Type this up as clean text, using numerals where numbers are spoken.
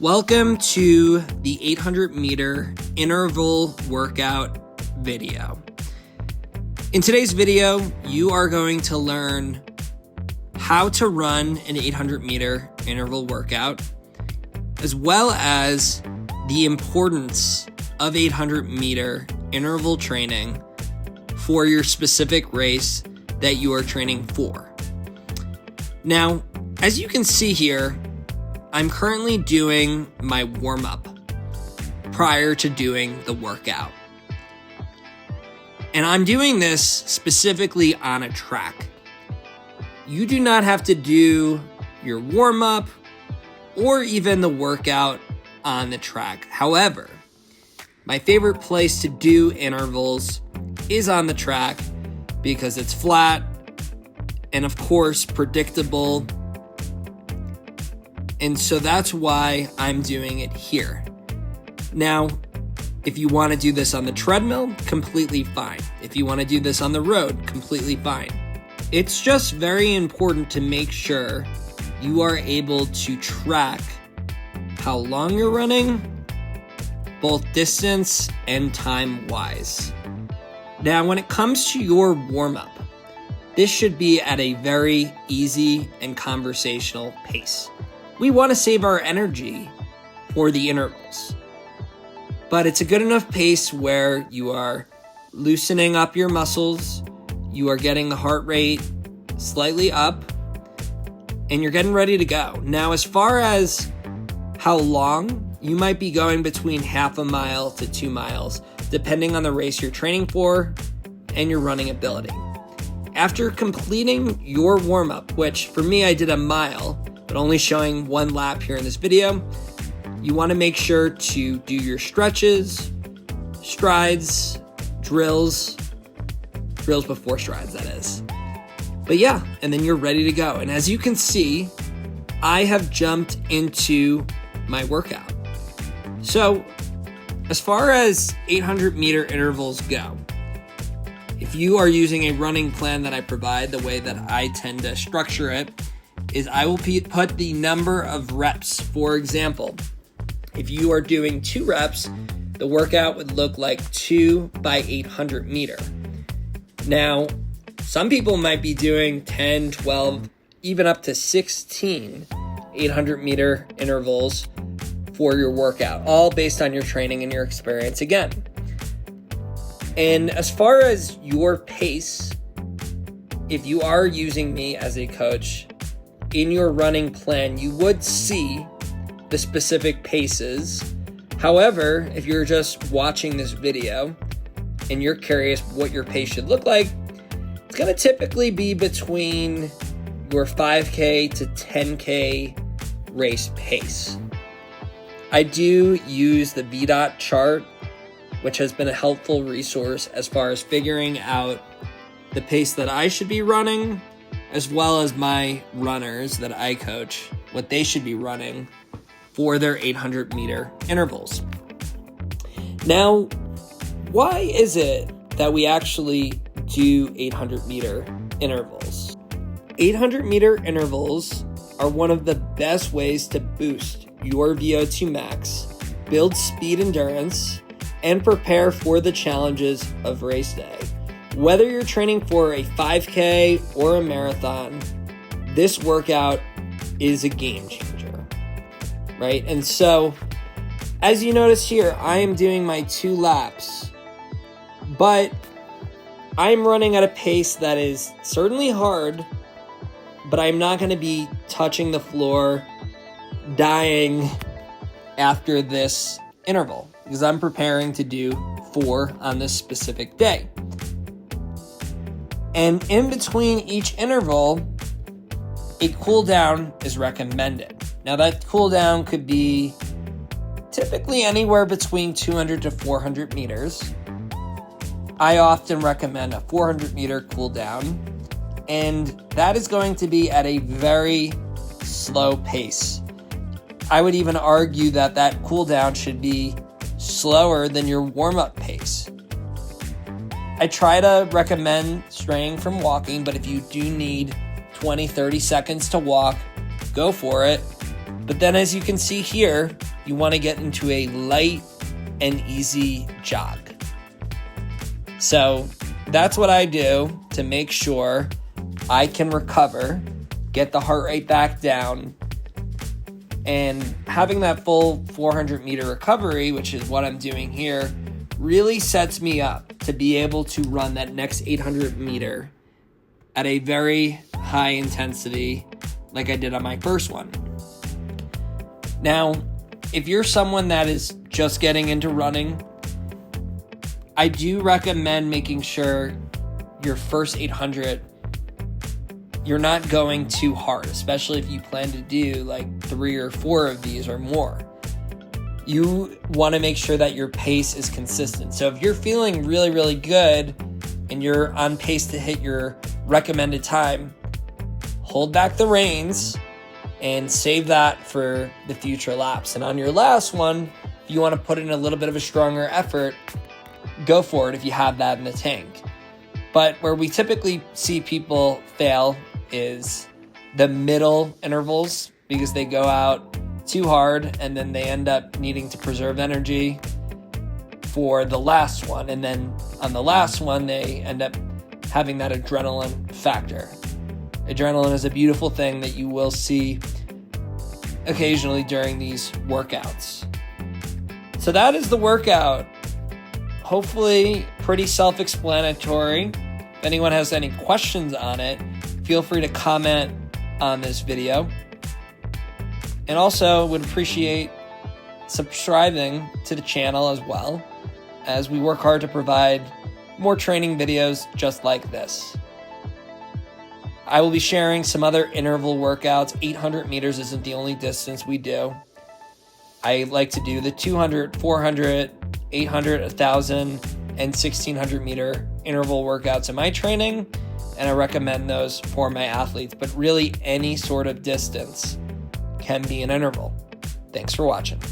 Welcome to the 800 meter interval workout video. In today's video, you are going to learn how to run an 800 meter interval workout, as well as the importance of 800 meter interval training for your specific race that you are training for. Now, as you can see here, I'm currently doing my warm-up prior to doing the workout. And I'm doing this specifically on a track. You do not have to do your warm-up or even the workout on the track. However, my favorite place to do intervals is on the track because it's flat and, of course, predictable. And so that's why I'm doing it here. Now, if you want to do this on the treadmill, completely fine. If you want to do this on the road, completely fine. It's just very important to make sure you are able to track how long you're running, both distance and time-wise. Now, when it comes to your warm-up, this should be at a very easy and conversational pace. We want to save our energy for the intervals, but it's a good enough pace where you are loosening up your muscles, you are getting the heart rate slightly up, and you're getting ready to go. Now, as far as how long, you might be going between half a mile to 2 miles, depending on the race you're training for and your running ability. After completing your warm-up, which for me, I did a mile, but only showing one lap here in this video, you want to make sure to do your stretches, strides, drills before strides, that is. But yeah, and then you're ready to go. And as you can see, I have jumped into my workout. So as far as 800 meter intervals go, if you are using a running plan that I provide, the way that I tend to structure it is I will put the number of reps. For example, if you are doing 2 reps, the workout would look like 2 by 800 meter. Now, some people might be doing 10, 12, even up to 16 800 meter intervals for your workout, all based on your training and your experience again. And as far as your pace, if you are using me as a coach, in your running plan, you would see the specific paces. However, if you're just watching this video and you're curious what your pace should look like, it's going to typically be between your 5K to 10K race pace. I do use the VDOT chart, which has been a helpful resource as far as figuring out the pace that I should be running, as well as my runners that I coach, what they should be running for their 800 meter intervals. Now, why is it that we actually do 800 meter intervals? 800 meter intervals are one of the best ways to boost your VO2 max, build speed endurance, and prepare for the challenges of race day. Whether you're training for a 5K or a marathon, this workout is a game changer, right? And so, as you notice here, I am doing my 2 laps, but I'm running at a pace that is certainly hard, but I'm not going to be touching the floor, dying after this interval, because I'm preparing to do 4 on this specific day. And in between each interval, a cool down is recommended. Now that cool down could be typically anywhere between 200 to 400 meters. I often recommend a 400 meter cool down, and that is going to be at a very slow pace. I would even argue that that cool down should be slower than your warm-up pace. I try to recommend straying from walking, but if you do need 20, 30 seconds to walk, go for it. But then as you can see here, you want to get into a light and easy jog. So that's what I do to make sure I can recover, get the heart rate back down, and having that full 400 meter recovery, which is what I'm doing here, really sets me up to be able to run that next 800 meter at a very high intensity like I did on my first one. Now, if you're someone that is just getting into running, I do recommend making sure your first 800, you're not going too hard, especially if you plan to do like 3 or 4 of these or more. You want to make sure that your pace is consistent. So if you're feeling really, really good and you're on pace to hit your recommended time, hold back the reins and save that for the future laps. And on your last one, if you want to put in a little bit of a stronger effort, go for it if you have that in the tank. But where we typically see people fail is the middle intervals, because they go out too hard and then they end up needing to preserve energy for the last one. And then on the last one, they end up having that adrenaline factor. Adrenaline is a beautiful thing that you will see occasionally during these workouts. So that is the workout. Hopefully pretty self-explanatory. If anyone has any questions on it, feel free to comment on this video. And also would appreciate subscribing to the channel as well, as we work hard to provide more training videos just like this. I will be sharing some other interval workouts. 800 meters isn't the only distance we do. I like to do the 200, 400, 800, 1,000, and 1,600 meter interval workouts in my training, and I recommend those for my athletes. But really, any sort of distance can be an interval. Thanks for watching.